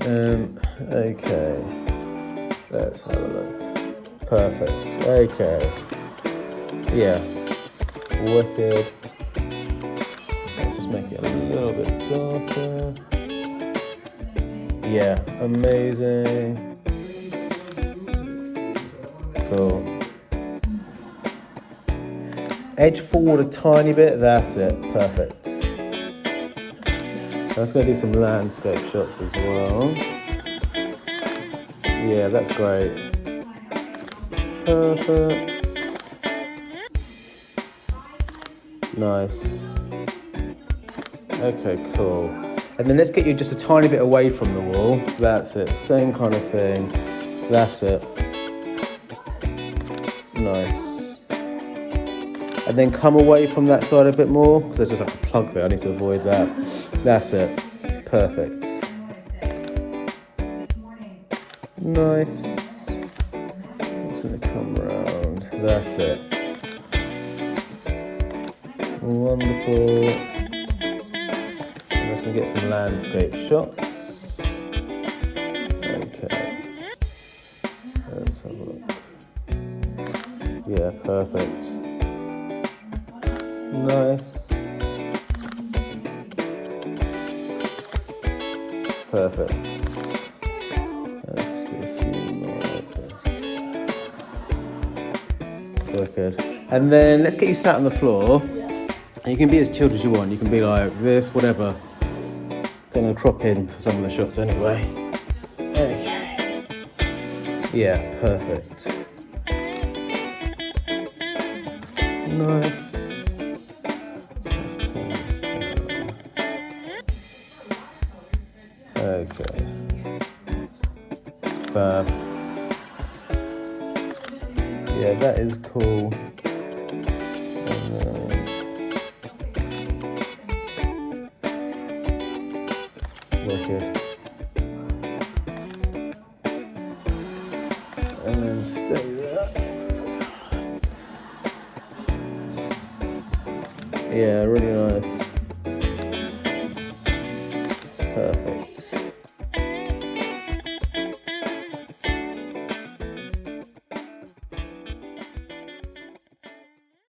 Okay, let's have a look. Perfect. Okay. Yeah. Wicked. Let's just make it a little bit darker. Yeah, amazing. Cool. Edge forward a tiny bit, that's it, perfect. Let's go do some landscape shots as well. Yeah, that's great. Perfect. Nice. Okay, cool. And then let's get you just a tiny bit away from the wall. That's it, same kind of thing. That's it. Nice. And then come away from that side a bit more, because there's just like a plug there, I need to avoid that. That's it. Perfect. Nice. I'm just going to come around. That's it. Wonderful. I'm just going to get some landscape shots. Okay. Let's have a look. Yeah, perfect. Nice. Perfect. Let's just do a few more like this. Wicked. And then let's get you sat on the floor. And you can be as chilled as you want. You can be like this, whatever. I'm going to crop in for some of the shots anyway. Okay. Yeah, perfect. Nice. Let's turn this down. Okay. Fab. Yeah, that is cool. Wicked. And then stay there. Yeah, really nice. Perfect.